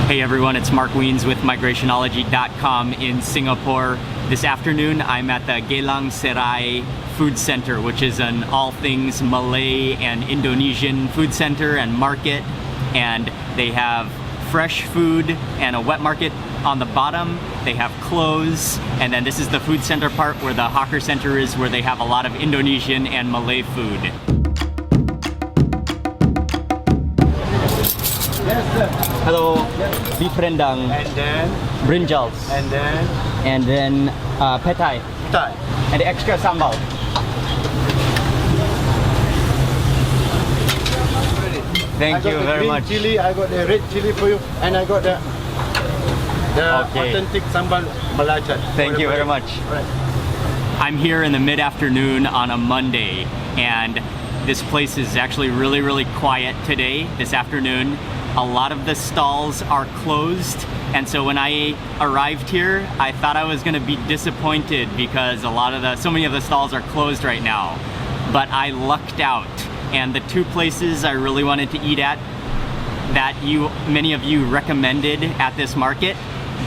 Hey everyone, it's Mark Wiens with migrationology.com in Singapore. This afternoon I'm at the Geylang Serai food center, which is an all things Malay and Indonesian food center and market. And they have fresh food and a wet market on the bottom. They have clothes, and then this is the food center part where the hawker center is, where they have a lot of Indonesian and Malay food. Yes, sir. Hello, beef rendang, And then, brinjals, and then, pad thai, Thai. and extra sambal. Thank you very much. Chili, I got the red chili for you, and I got the Okay. authentic sambal belacan. Thank you very much. Right. I'm here in the mid-afternoon on a Monday, and this place is actually really quiet today, this afternoon. A lot of the stalls are closed, and so when I arrived here, I thought I was gonna be disappointed because so many of the stalls are closed right now. But I lucked out, and the two places I really wanted to eat at that many of you recommended at this market,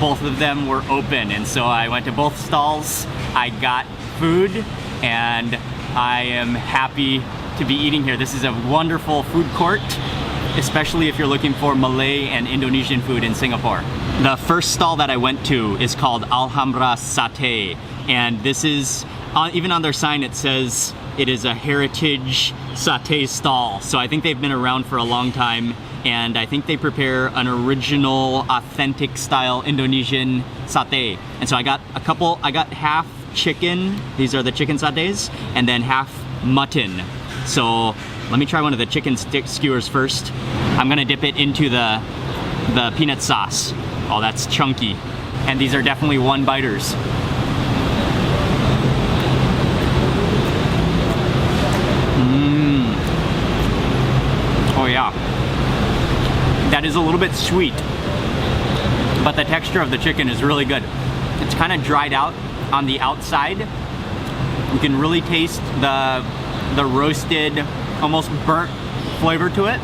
both of them were open, and so I went to both stalls. I got food, and I am happy to be eating here. This is a wonderful food court, especially if you're looking for Malay and Indonesian food in Singapore. The first stall that I went to is called Alhambra Satay, and this is, even on their sign it says it is a heritage satay stall. So I think they've been around for a long time, and I think they prepare an original, authentic style Indonesian satay. And so I got half chicken, these are the chicken satays, and then half mutton. So let me try one of the chicken skewers first. I'm gonna dip it into the peanut sauce. Oh, that's chunky. And these are definitely one-biters. Oh yeah. That is a little bit sweet, but the texture of the chicken is really good. It's kind of dried out on the outside. You can really taste the roasted, almost burnt flavor to it.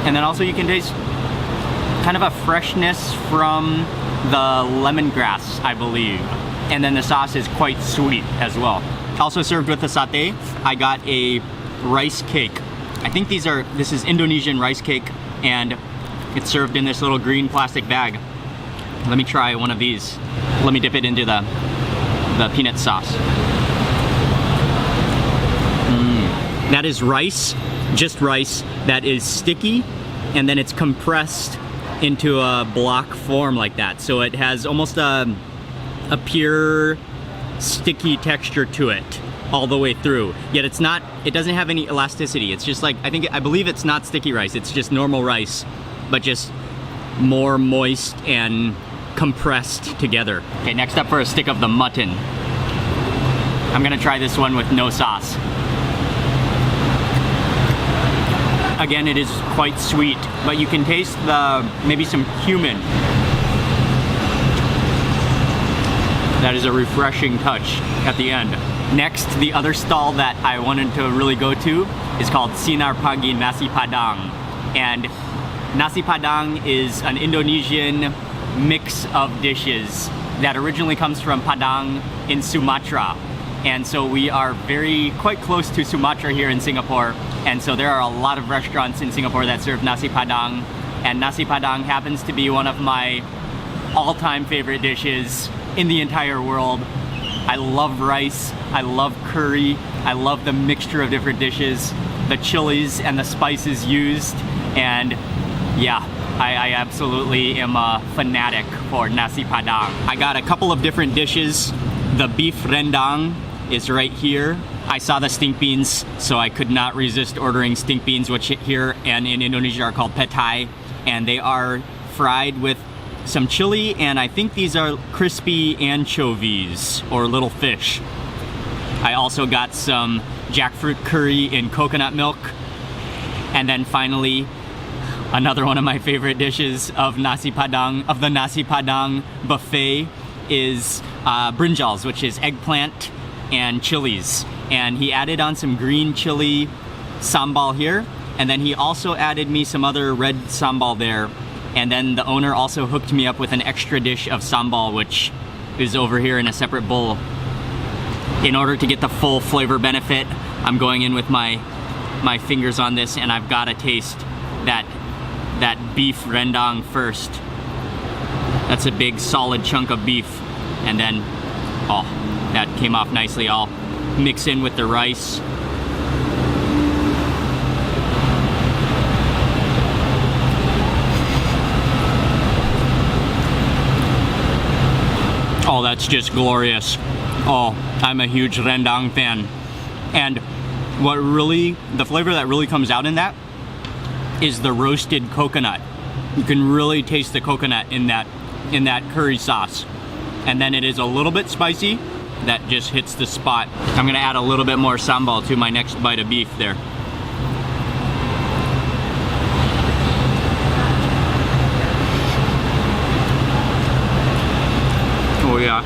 And then also you can taste kind of a freshness from the lemongrass, I believe. And then the sauce is quite sweet as well. Also served with the satay, I got a rice cake. I think this is Indonesian rice cake, and it's served in this little green plastic bag. Let me try one of these. Let me dip it into the peanut sauce. That is rice, just rice, that is sticky, and then it's compressed into a block form like that. So it has almost a pure, sticky texture to it all the way through. Yet it doesn't have any elasticity. It's just like, I believe it's not sticky rice, it's just normal rice, but just more moist and compressed together. Okay, next up for a stick of the mutton. I'm gonna try this one with no sauce. Again, it is quite sweet, but you can taste maybe some cumin. That is a refreshing touch at the end. Next, the other stall that I wanted to really go to is called Sinar Pagi Nasi Padang. And Nasi Padang is an Indonesian mix of dishes that originally comes from Padang in Sumatra. And so we are quite close to Sumatra here in Singapore. And so there are a lot of restaurants in Singapore that serve Nasi Padang. And Nasi Padang happens to be one of my all-time favorite dishes in the entire world. I love rice, I love curry, I love the mixture of different dishes, the chilies and the spices used. And yeah, I absolutely am a fanatic for Nasi Padang. I got a couple of different dishes. The beef rendang is right here. I saw the stink beans, so I could not resist ordering stink beans, which here and in Indonesia are called pad thai. And they are fried with some chili, and I think these are crispy anchovies or little fish. I also got some jackfruit curry in coconut milk. And then finally, another one of my favorite dishes of the Nasi Padang buffet is brinjals, which is eggplant and chilies. And he added on some green chili sambal here, and then he also added me some other red sambal there. And then the owner also hooked me up with an extra dish of sambal, which is over here in a separate bowl. In order to get the full flavor benefit, I'm going in with my fingers on this, and I've got to taste that beef rendang first. That's a big solid chunk of beef. And then, oh, that came off nicely. I'll mix in with the rice. Oh, that's just glorious. Oh, I'm a huge rendang fan. And the flavor that really comes out in that is the roasted coconut. You can really taste the coconut in that curry sauce. And then it is a little bit spicy. That just hits the spot. I'm gonna add a little bit more sambal to my next bite of beef there. Oh yeah.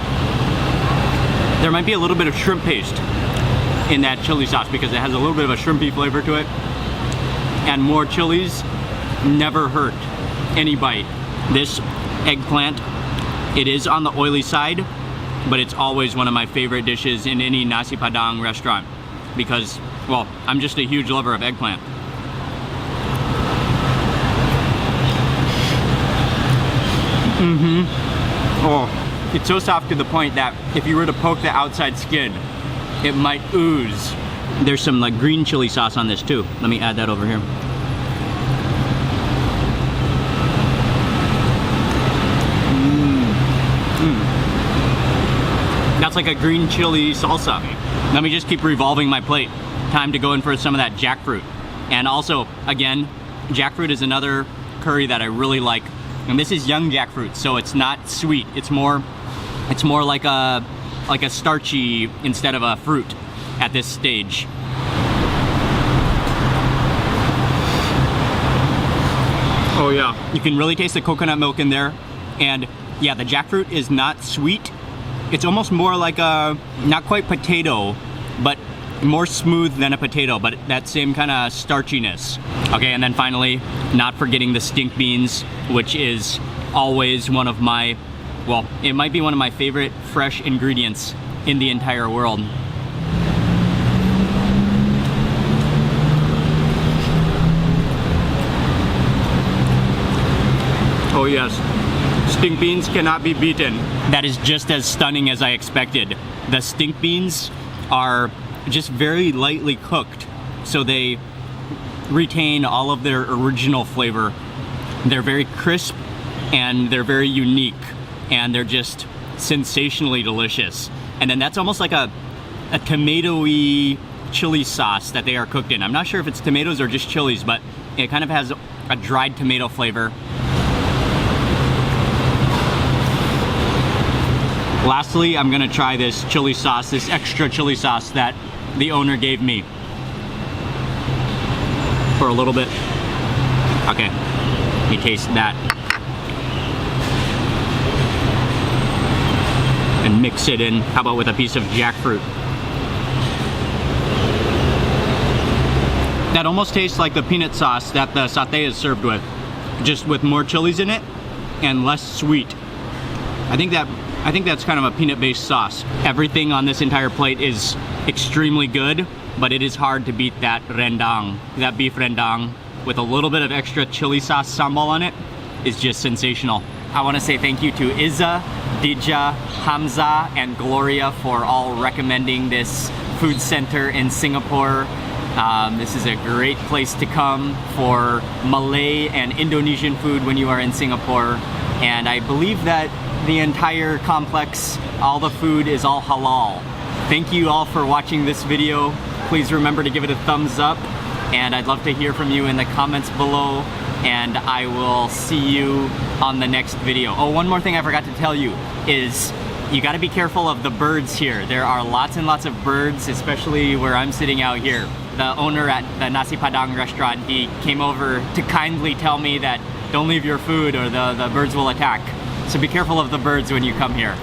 There might be a little bit of shrimp paste in that chili sauce because it has a little bit of a shrimpy flavor to it. And more chilies never hurt any bite. This eggplant, it is on the oily side, but it's always one of my favorite dishes in any Nasi Padang restaurant because, well, I'm just a huge lover of eggplant. Oh. It's so soft to the point that if you were to poke the outside skin, it might ooze. There's some like green chili sauce on this too. Let me add that over here. That's like a green chili salsa. Let me just keep revolving my plate. Time to go in for some of that jackfruit. And also, again, jackfruit is another curry that I really like. And this is young jackfruit, so it's not sweet. It's more like a starchy instead of a fruit at this stage. Oh yeah. You can really taste the coconut milk in there. And yeah, the jackfruit is not sweet. It's almost more like a, not quite potato, but more smooth than a potato, but that same kind of starchiness. Okay, and then finally, not forgetting the stink beans, which is always one of my, well, it might be one of my favorite fresh ingredients in the entire world. Oh yes, stink beans cannot be beaten. That is just as stunning as I expected. The stink beans are just very lightly cooked, so they retain all of their original flavor. They're very crisp and they're very unique and they're just sensationally delicious. And then that's almost like a tomatoey chili sauce that they are cooked in. I'm not sure if it's tomatoes or just chilies, but it kind of has a dried tomato flavor. Lastly, I'm gonna try this chili sauce, this extra chili sauce that the owner gave me for a little bit. Okay, let me taste that. And mix it in. How about with a piece of jackfruit? That almost tastes like the peanut sauce that the satay is served with, just with more chilies in it and less sweet. I think that's kind of a peanut-based sauce. Everything on this entire plate is extremely good, but it is hard to beat that rendang. That beef rendang with a little bit of extra chili sauce sambal on it is just sensational. I want to say thank you to Iza, Dija, Hamza, and Gloria for all recommending this food center in Singapore. This is a great place to come for Malay and Indonesian food when you are in Singapore. And I believe that the entire complex, all the food is all halal. Thank you all for watching this video. Please remember to give it a thumbs up, and I'd love to hear from you in the comments below, and I will see you on the next video. Oh, one more thing I forgot to tell you is you gotta be careful of the birds here. There are lots and lots of birds, especially where I'm sitting out here. The owner at the Nasi Padang restaurant, he came over to kindly tell me that don't leave your food or the birds will attack. So be careful of the birds when you come here.